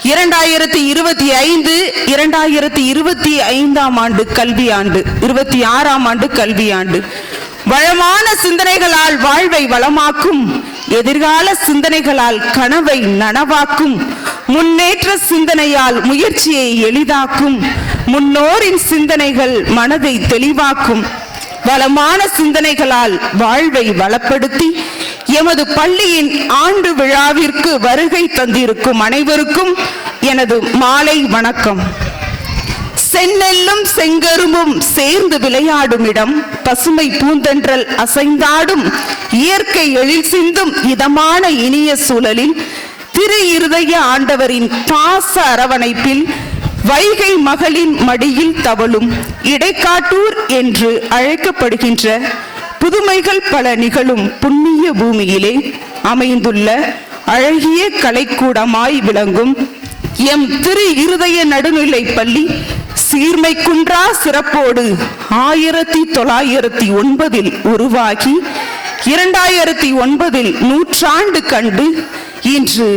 2025 2025 ஆண்டு கல்வியாண்டு, 26ஆம் ஆண்டு கல்வியாண்டு. வளமான சிந்தனைகளால் வாழ்வை வளமாக்கும், எதிர்கால சிந்தனைகளால் கனவை நனவாக்கும், முன்னேற்ற சிந்தனையால் முயற்சியை எளிதாக்கும், முன்னோரின் சிந்தனைகள் மனதை தெளிவாக்கும், வளமான சிந்தனைகளால் வாழ்வை வளப்படுத்தி எமது பள்ளியின் ஆண்டு விழாவிற்கு வருகை தந்திருக்கும் அனைவருக்கும் எனது மாலை வணக்கம். செந்நெல்லும் செங்கரும்பும் சேர்ந்து விளையாடும் இடம், பசுமை பூந்தென்றல் அசைந்தாடும் இயற்கை எழில் சிந்தும் இதமான இனிய சூழலில் திரு இருதய ஆண்டவரின் பாச அரவணைப்பில் வைகை மகளின் மடியில் தவழும் இடைக்காட்டூர் என்று அழைக்கப்படுகின்ற புதுமைகள் பல நிகழும் புண்ணிய பூமியிலே அமைந்துள்ள அழகிய கலைக்கூடமாய் விளங்கும் எம் திரு இருதய நடுநிலை பள்ளி சீர்மை குன்றா சிறப்போடு 1909 உருவாகி 2009 நூற்றாண்டு கண்டு இன்று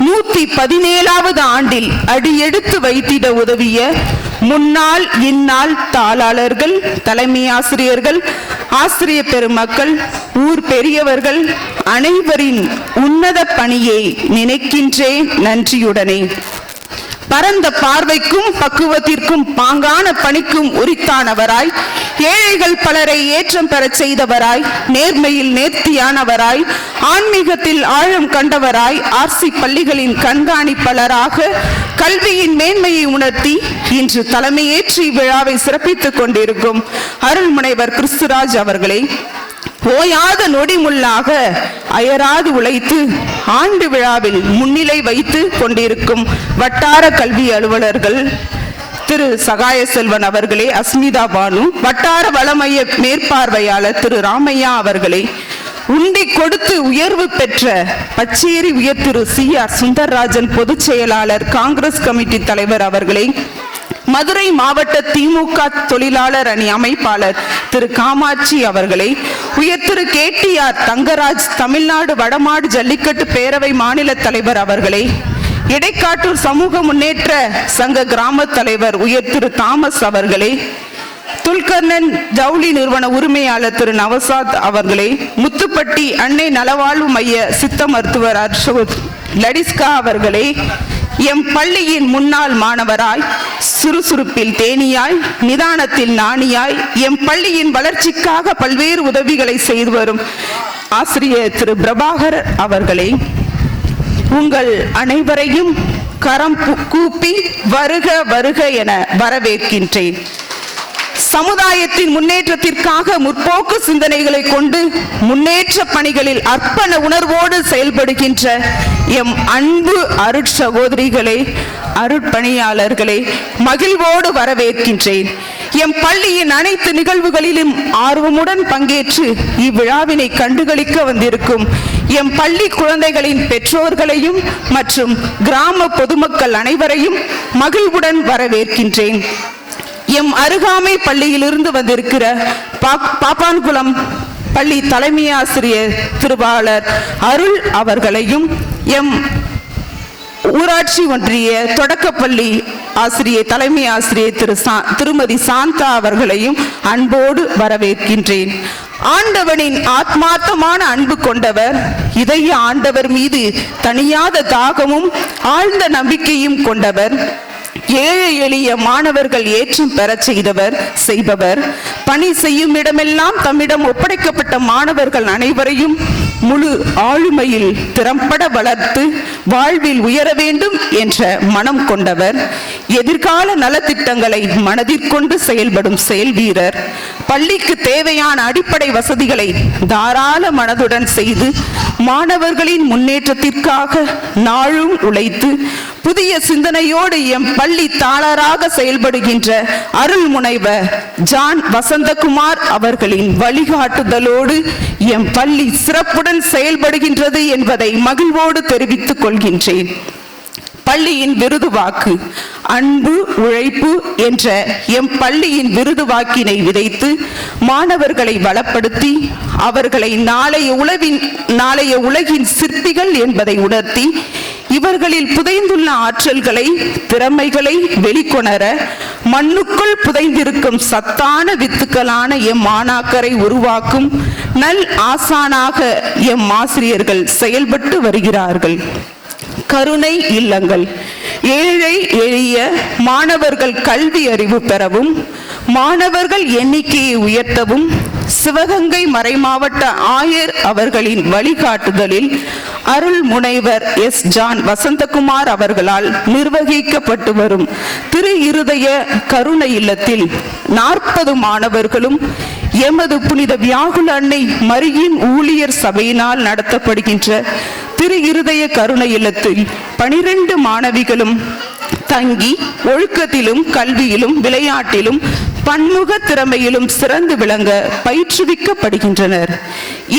117வது ஆண்டில் அடியெடுத்து வைத்திட உதவிய முன்னாள் இந்நாள் தாளாளர்கள், தலைமை ஆசிரியர்கள், ஆசிரிய பெருமக்கள், ஊர் பெரியவர்கள் அனைவரின் உன்னத பணியை நினைக்கின்றேன் நன்றியுடனே. பரந்த பார்வைக்கும் பக்குவத்திற்கும் பாங்கான பணிக்கும் உரித்தானவராய், ஏழைகள் பலரை ஏற்றம் பெற செய்தவராய், நேர்மையில் நேர்த்தியானவராய், ஆன்மீகத்தில் ஆழம் கண்டவராய், ஆர்சி பள்ளிகளின் கண்காணிப்பாளராக கல்வியின் மேன்மையை உணர்த்தி இன்று தலைமையேற்றி விழாவை சிறப்பித்துக் கொண்டிருக்கும் அருள்முனைவர் கிறிஸ்துராஜ் அவர்களை ஓயாத நொடிமுள்ளாக அயராது உழைத்து ஆண்டு விழாவில் முன்னிலை வைத்து கொண்டிருக்கும் வட்டார கல்வி அலுவலர்கள் திரு சகாய செல்வன் அவர்களே, அஸ்மிதா பானு, வட்டார வளமைய மேற்பார்வையாளர் திரு ராமையா அவர்களே, உண்டி கொடுத்து உயர்வு பெற்ற பச்சேரி உயர் திரு CR சுந்தர்ராஜன் பொதுச் செயலாளர் காங்கிரஸ் கமிட்டி தலைவர் அவர்களே, மதுரை மாவட்ட திமுக தொழிலாளர் அணி அமைப்பாளர் திரு காமாட்சி அவர்களை, உயர் திரு KTR தங்கராஜ் தமிழ்நாடு வடமாடு ஜல்லிக்கட்டு பேரவை மாநில தலைவர் அவர்களை, இடைக்காட்டூர் சமூக முன்னேற்ற சங்க கிராம தலைவர் உயர் திரு தாமஸ் அவர்களை, துல்கர்ணன் ஜவுளி நிறுவன உரிமையாளர் திரு நவசாத் அவர்களை, முத்துப்பட்டி அன்னை நலவாழ்வு மைய சித்த மருத்துவர் அர்ஷோத் லடிஸ்கா அவர்களை, எம் பள்ளியின் முன்னாள் மாணவராய், சுறுசுறுப்பில் தேனியாய், நிதானத்தில் நாணியாய், எம் பள்ளியின் வளர்ச்சிக்காக பல்வேறு உதவிகளை செய்து வரும் ஆசிரியர் திரு பிரபாகர் அவர்களை, உங்கள் அனைவரையும் கரம் கூப்பி வருக வருக என வரவேற்கின்றேன். சமுதாயத்தின் முன்னேற்றத்திற்காக முற்போக்கு சிந்தனைகளை கொண்டு முன்னேற்ற பணிகளில் அர்ப்பண உணர்வோடு செயல்படுகின்ற எம் அன்பு அருட்சகோதரிகளே, அருட்பணியாளர்களே மகிழ்வோடு வரவேற்கின்றேன். எம் பள்ளியின் அனைத்து நிகழ்வுகளிலும் ஆர்வமுடன் பங்கேற்று இவ்விழாவினை கண்டுகளிக்க வந்திருக்கும் எம் பள்ளி குழந்தைகளின் பெற்றோர்களையும் மற்றும் கிராம பொதுமக்கள் அனைவரையும் மகிழ்வுடன் வரவேற்கின்றேன். எம் அருகாமை பள்ளியிலிருந்து வந்திருக்கிற பாப்பான்குளம் பள்ளி தலைமை ஆசிரியர் திருவாளர் அருள் அவர்களையும், எம் ஊராட்சி ஒன்றிய தொடக்கப்பள்ளி ஆசிரியர் தலைமை ஆசிரியர் திருமதி சாந்தா அவர்களையும் அன்போடு வரவேற்கின்றேன். ஆண்டவனின் ஆத்மார்த்தமான அன்பு கொண்டவர், இதய ஆண்டவர் மீது தனியாத தாகமும் ஆழ்ந்த நம்பிக்கையும் கொண்டவர், ஏழை எளிய மாணவர்கள் ஏற்றம் பெற செய்பவர், பணி செய்யும் இடமெல்லாம் தம்மிடம் ஒப்படைக்கப்பட்ட மாணவர்கள் அனைவரையும் முழு ஆளுமையில் திறம்பட வளர்த்து வாழ்வில் உயர வேண்டும் என்ற மனம் கொண்டவர், எதிர்கால நலத்திட்டங்களை மனதிற்கொண்டு செயல்படும் செயல் வீரர், பள்ளிக்கு தேவையான அடிப்படை வசதிகளை தாராள மனதுடன் செய்து மாணவர்களின் முன்னேற்றத்திற்காக நாளும் உழைத்து புதிய சிந்தனையோடு எம் பள்ளி தாளராக செயல்படுகின்ற அருள்முனைவர் ஜான் வசந்தகுமார் அவர்களின் வழிகாட்டுதலோடு எம் பள்ளி சிறப்புடன் செயல்படுகின்றது என்பதை மகிழ்வோடு தெரிவித்துக் கொள்கின்றேன். பள்ளியின் விருது வாக்கு அன்பு உழைப்பு என்ற எம் பள்ளியின் விருது வாக்கினை விதைத்து மாணவர்களை வளப்படுத்தி அவர்களை நாளைய உலகின் சிற்பிகள் என்பதை உணர்த்தி இவர்களில் புதைந்துள்ள ஆற்றல்களை, திறமைகளை வெளிக்கொணர மண்ணுக்குள் புதைந்திருக்கும் சத்தான வித்துக்களான எம் மாணாக்கரை உருவாக்கும் நல் ஆசானாக எம் ஆசிரியர்கள் செயல்பட்டு வருகிறார்கள். கருணை இல்லங்கள் ஏழை எளிய மாணவர்கள் கல்வி அறிவு பெறவும், மாணவர்கள் எண்ணிக்கையை உயர்த்தவும் சிவகங்கை மறைமாவட்ட ஆயர் அவர்களின் வழிகாட்டுதலில் அருள் முனைவர் எஸ். ஜான் வசந்தகுமார் அவர்களால் நிர்வகிக்கப்பட்டு வரும் திரு இருதய கருணை இல்லத்தில் 40 மாணவர்களும் எமது புனித வியாகுல அன்னை மரியின் ஊழியர் சபையினால் நடத்தப்படுகின்ற திரு இருதய கருணை இல்லத்தில் 12 மாணவிகளும் தங்கி ஒழுக்கத்திலும் கல்வியிலும் விளையாட்டிலும் பன்முக திறமையிலும் சிறந்து விளங்க பயிற்றுவிக்கப்படுகின்றனர்.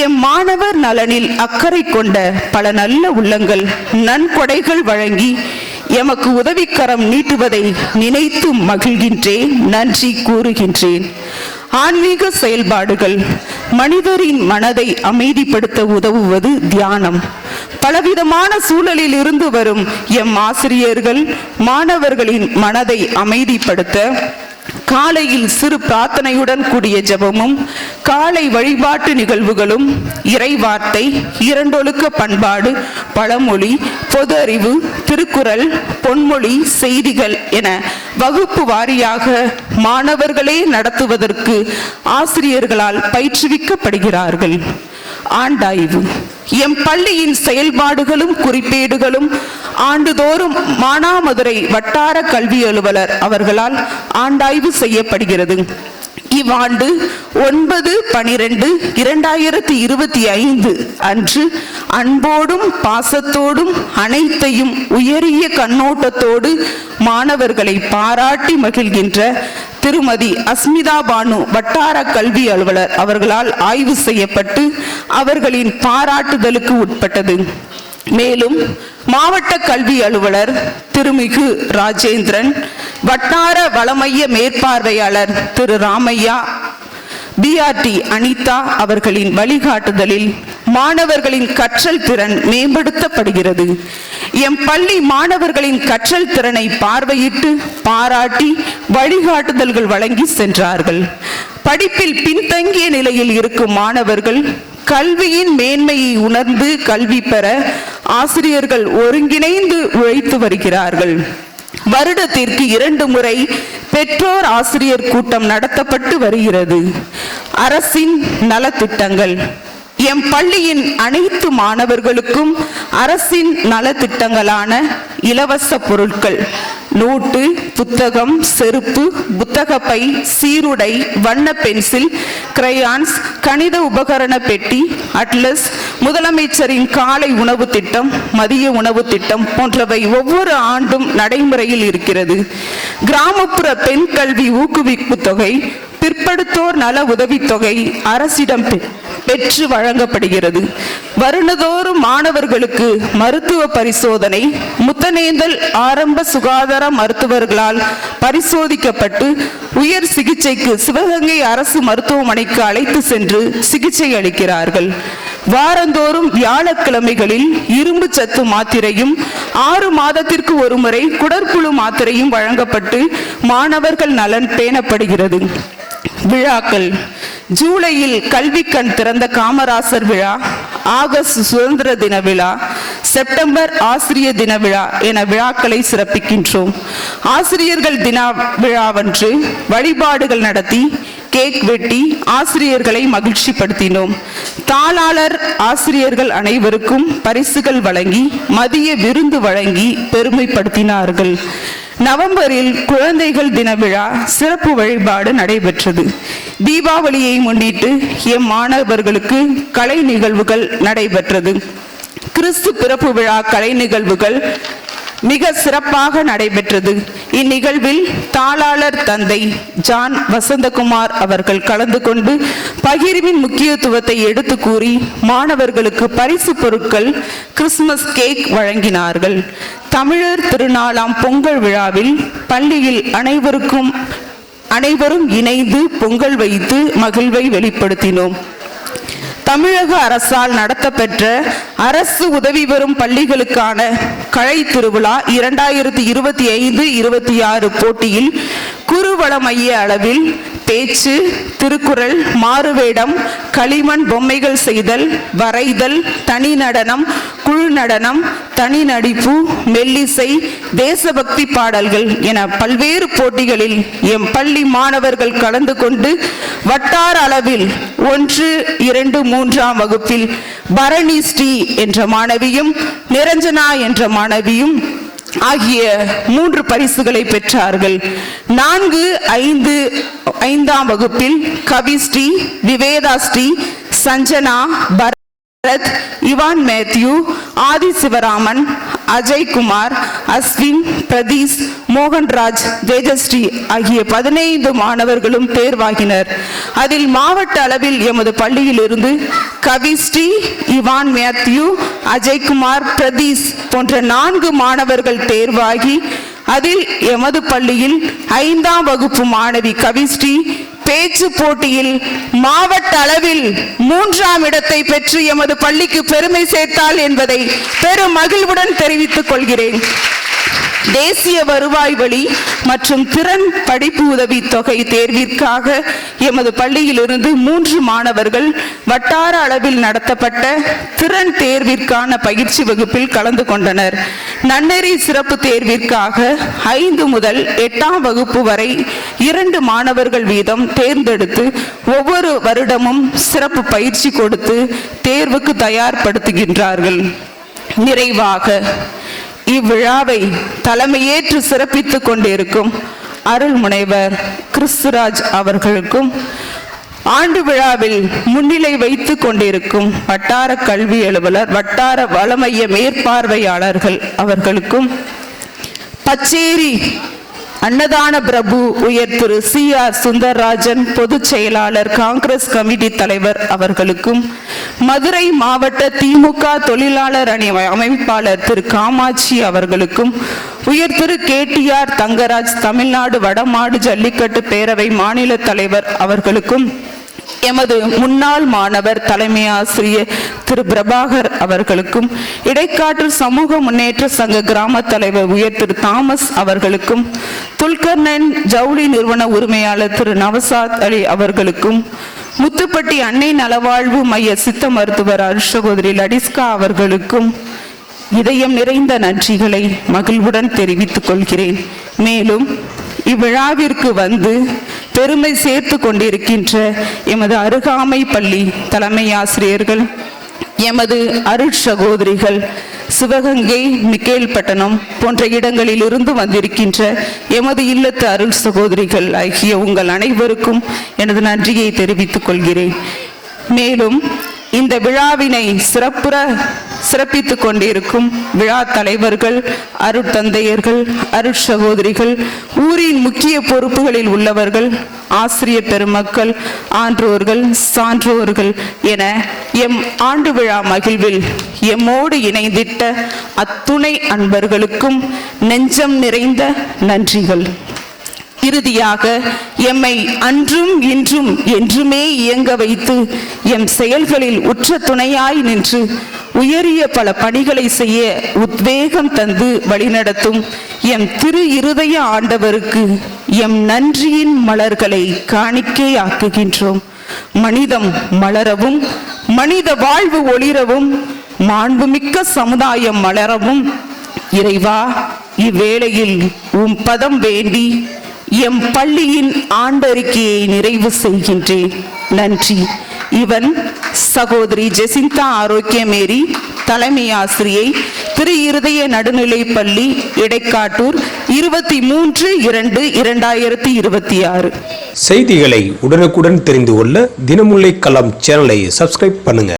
எம் மாணவர் நலனில் அக்கறை கொண்ட பல நல்ல உள்ளங்கள் நன்கொடைகள் வழங்கி எமக்கு உதவிக்கரம் நீட்டுவதை நினைத்து மகிழ்கின்றேன், நன்றி கூறுகின்றேன். ஆன்மீக செயல்பாடுகள் மனிதரின் மனதை அமைதிப்படுத்த உதவுவது தியானம். பலவிதமான சூழலில் இருந்து வரும் எம் ஆசிரியர்கள் மாணவர்களின் மனதை அமைதிப்படுத்த காலையில் சிறு பிரார்த்தனையுடன் கூடிய ஜெபமும், காலை வழிபாட்டு நிகழ்வுகளும், இறைவார்த்தை, இரண்டொழுக்க பண்பாடு, பழமொழி, பொது அறிவு, திருக்குறள், பொன்மொழி, செய்திகள் என வகுப்பு வாரியாக மாணவர்களே நடத்துவதற்கு ஆசிரியர்களால் பயிற்றுவிக்கப்படுகிறார்கள். ஆண்டாய்வு எம் பள்ளியின் செயல்பாடுகளும் குறிப்பேடுகளும் ஆண்டுதோறும் மானாமதுரை வட்டார கல்வி அலுவலர் அவர்களால் ஆண்டாய்வு செய்யப்படுகிறது. இவ்வாண்டு 9/12/2025 அன்று அன்போடும் பாசத்தோடும் அனைத்தையும் உயரிய கண்ணோட்டத்தோடு மாணவர்களை பாராட்டி மகிழ்கின்ற திருமதி அஸ்மிதா பானு வட்டார கல்வி அலுவலர் அவர்களால் ஆய்வு செய்யப்பட்டு அவர்களின் பாராட்டுதலுக்கு உட்பட்டது. மேலும் மாவட்ட கல்வி அலுவலர் திருமிகு ராஜேந்திரன், வட்டார வளமைய மேற்பார்வையாளர் திரு ராமையா, பிஆர்டி அனிதா அவர்களின் வழிகாட்டுதலில் மாணவர்களின் கற்றல் திறன் மேம்படுத்தப்படுகிறது. எம் பள்ளி மாணவர்களின் கற்றல் திறனை பார்வையிட்டு பாராட்டி வழிகாட்டுதல்கள் வழங்கி சென்றார்கள். படிப்பில் பின்தங்கிய நிலையில் இருக்கும் மாணவர்கள் கல்வியின் மேன்மையை உணர்ந்து கல்வி பெற ஆசிரியர்கள் ஒருங்கிணைந்து உழைத்து வருகிறார்கள். வருடத்திற்கு 2 முறை பெற்றோர் ஆசிரியர் கூட்டம் நடத்தப்பட்டு வருகிறது. அரசின் நலத்திட்டங்கள் எம் பள்ளியின் அனைத்து மாணவர்களுக்கும் அரசின் நலத்திட்டங்களான இலவச பொருட்கள், நோட்டு, புத்தகம், செருப்பு, புத்தகப்பை, சீருடை, வண்ண பென்சில், கிரையான்ஸ், கணித உபகரண பெட்டி, அட்லஸ், முதலமைச்சரின் காலை உணவு திட்டம், மதிய உணவு திட்டம் போன்றவை ஒவ்வொரு ஆண்டும் நடைமுறையில் இருக்கிறது. கிராமப்புற பெண் கல்வி ஊக்குவிப்பு தொகை, பிற்படுத்தோர் நல உதவித்தொகை அரசிடம் பெற்று வழங்கப்படுகிறது. வருடந்தோறும் மாணவர்களுக்கு மருத்துவ பரிசோதனை, முத்தனேந்தல் ஆரம்ப சுகாதார மருத்துவர்களால் பரிசோதிக்கப்பட்டு உயர் சிகிச்சைக்கு சிவகங்கை அரசு மருத்துவமனைக்கு அழைத்து சென்று சிகிச்சை அளிக்கிறார்கள். வாரந்தோறும் வியாழக்கிழமைகளில் இரும்பு சத்து மாத்திரையும் 6 மாதத்திற்கு ஒரு முறை குடற்புழு மாத்திரையும் வழங்கப்பட்டு மாணவர்கள் நலன் பேணப்படுகிறது. விழாக்கள் ஜூலையில் கல்வி கண் திறந்த காமராசர் விழா, ஆகஸ்ட் சுதந்திர தின விழா, செப்டம்பர் ஆசிரியர் தின விழா என விழாக்களை சிறப்பிக்கின்றோம். ஆசிரியர்கள் தின விழாவன்று வழிபாடுகள் நடத்தி கேக் வெட்டி ஆசிரியர்களை மகிழ்ச்சிப்படுத்தினோம். தாளாளர் ஆசிரியர்கள் அனைவருக்கும் பரிசுகள் வழங்கி மதிய விருந்து வழங்கி பெருமைப்படுத்தினார்கள். நவம்பரில் குழந்தைகள் தின விழா சிறப்பு வழிபாடு நடைபெற்றது. தீபாவளியை முன்னிட்டு எம் மாணவர்களுக்கு கலை நிகழ்வுகள் நடைபெற்றது. கிறிஸ்து பிறப்பு விழா கலை நிகழ்வுகள் மிக சிறப்பாக நடைபெற்றது. இந்நிகழ்வில் தாளாளர் தந்தை ஜான் வசந்தகுமார் அவர்கள் கலந்து கொண்டு பகிர்வின் முக்கியத்துவத்தை எடுத்து கூறி மாணவர்களுக்கு பரிசு பொருட்கள், கிறிஸ்துமஸ் கேக் வழங்கினார்கள். தமிழர் திருநாளாம் பொங்கல் விழாவில் பள்ளியில் அனைவரும் இணைந்து பொங்கல் வைத்து மகிழ்வை வெளிப்படுத்தினோம். தமிழக அரசால் நடத்தப்பெற்ற அரசு உதவி பெறும் பள்ளிகளுக்கான கலை திருவிழா 2025-26 போட்டியில் குறுவள மைய அளவில் பேச்சு, திருக்குறள், மாறுவேடம், களிமண் பொம்மைகள் செய்தல், வரைதல், தனி நடனம், குழு நடனம், தனி நடிப்பு, மெல்லிசை, தேசபக்தி பாடல்கள் என பல்வேறு போட்டிகளில் எம் பள்ளி மாணவர்கள் கலந்து கொண்டு வட்டார அளவில் 1, 2, 3ஆம் வகுப்பில் பரணி ஸ்ரீ என்ற மாணவியும் நிரஞ்சனா என்ற மாணவியும் ஆகிய 3 பரிசுகளை பெற்றார்கள். 4, 5ஆம் வகுப்பில் கவிஸ்ரீ, விவேதா ஸ்ரீ, சஞ்சனா, பரத், இவான் மேத்யூ, ஆதி சிவராமன், அஜய்குமார், அஸ்வின், பிரதீஷ், மோகன்ராஜ், தேஜஸ்ரீ ஆகிய 15 மாணவர்களும் தேர்வாகினர். அதில் மாவட்ட அளவில் எமது பள்ளியில் இருந்து கவிஸ்ரீ, இவான் மேத்யூ, அஜய்குமார், பிரதீஷ் போன்ற 4 மாணவர்கள் தேர்வாகி அதில் எமது பள்ளியில் 5ஆம் வகுப்பு மாணவி கவிஸ்ரீ பேச்சு போட்டியில் மாவட்ட அளவில் 3ஆம் இடத்தை பெற்று எமது பள்ளிக்கு பெருமை சேர்த்தாள் என்பதை பெரும் மகிழ்வுடன் தெரிவித்துக் கொள்கிறேன். தேசிய வருவாய் வழி மற்றும் திறன் படிப்பு உதவி தொகை தேர்விற்காக எமது பள்ளியில் இருந்து 3 மாணவர்கள் வட்டார அளவில் நடத்தப்பட்ட திறன் தேர்விற்கான பயிற்சி வகுப்பில் கலந்து கொண்டனர். நன்னெறி சிறப்பு தேர்விற்காக 5 முதல் 8ஆம் வகுப்பு வரை 2 மாணவர்கள் வீதம் தேர்ந்தெடுத்து ஒவ்வொரு வருடமும் சிறப்பு பயிற்சி கொடுத்து தேர்வுக்கு தயார்படுத்துகின்றார்கள். நிறைவாக இவ்விழாவை தலைமையேற்று சிறப்பித்துக் கொண்டிருக்கும் அருள் முனைவர் கிறிஸ்துராஜ் அவர்களுக்கும், ஆண்டு விழாவில் முன்னிலை வைத்துக் கொண்டிருக்கும் வட்டார கல்வி அலுவலர், வட்டார வளமைய மேற்பார்வையாளர்கள் அவர்களுக்கும், பச்சேரி அன்னதான பிரபு உயர் திரு CR சுந்தரராஜன் பொதுச் செயலாளர், காங்கிரஸ் கமிட்டி தலைவர் அவர்களுக்கும், மதுரை மாவட்ட திமுக தொழிலாளர் அணி அமைப்பாளர் திரு காமாட்சி அவர்களுக்கும், உயர் திரு KTR தங்கராஜ் தமிழ்நாடு வடமாடு ஜல்லிக்கட்டு பேரவை மாநில தலைவர் அவர்களுக்கும், எமது முன்னாள் மாணவர் தலைமை ஆசிரியர் திரு பிரபாகர் அவர்களுக்கும், இடைக்காட்டு சமூக முன்னேற்ற சங்க கிராம தலைவர் உயர் திரு தாமஸ் அவர்களுக்கும், துல்கர்னன் ஜவுளி நிறுவன உரிமையாளர் திரு நவசாத் அலி அவர்களுக்கும், முத்துப்பட்டி அன்னை நலவாழ்வு மைய சித்த மருத்துவர் அருஷகோதரி லடிஸ்கா அவர்களுக்கும் இதயம் நிறைந்த நன்றிகளை மகிழ்வுடன் தெரிவித்துக் கொள்கிறேன். மேலும் இவ்விழாவிற்கு வந்து பெருமை சேர்த்து கொண்டிருக்கின்ற எமது அருகாமை பள்ளி தலைமை ஆசிரியர்கள், எமது அருள் சகோதரிகள், சிவகங்கை, மிக்கேல்பட்டணம் போன்ற இடங்களில் இருந்து வந்திருக்கின்ற எமது இல்லத்து அருள் சகோதரிகள் ஆகிய உங்கள் அனைவருக்கும் எனது நன்றியை தெரிவித்துக் கொள்கிறேன். மேலும் இந்த விழாவினை சிறப்பித்துக் கொண்டிருக்கும் விழா தலைவர்கள், அருட்தந்தையர்கள், அருட்சகோதரிகள், ஊரின் முக்கிய பொறுப்புகளில் உள்ளவர்கள், ஆசிரியர் பெருமக்கள், ஆன்றோர்கள், சான்றோர்கள் என எம் ஆண்டு விழா மகிழ்வில் எம்மோடு இணைந்திட்ட அத்துணை அன்பர்களுக்கும் நெஞ்சம் நிறைந்த நன்றிகள். இறுதியாக எம்மை அன்றும் இன்றும் என்றுமே இயங்க வைத்து எம் செயல்களில் உற்ற துணையாய் நின்று உயரிய பல பணிகளை செய்ய உத்வேகம் தந்து வழிநடத்தும் எம் திரு இருதய ஆண்டவருக்கு எம் நன்றியின் மலர்களை காணிக்கையாக்குகின்றோம். மனிதம் மலரவும், மனித வாழ்வு ஒளிரவும், மாண்புமிக்க சமுதாயம் மலரவும் இறைவா இவ்வேளையில் உம் பதம் வேண்டி எம் பள்ளியின் ஆண்டறிக்கையை நிறைவு செய்கின்றேன். நன்றி. இவன் சகோதரி ஜெசிந்தா ஆரோக்கியமேரி, தலைமை ஆசிரியை, திரு இருதய நடுநிலை பள்ளி, இடைக்காட்டூர், 23/2/2026. செய்திகளை உடனுக்குடன் தெரிந்து கொள்ள தினமுல்லை களம் சேனலை சப்ஸ்கிரைப் பண்ணுங்க.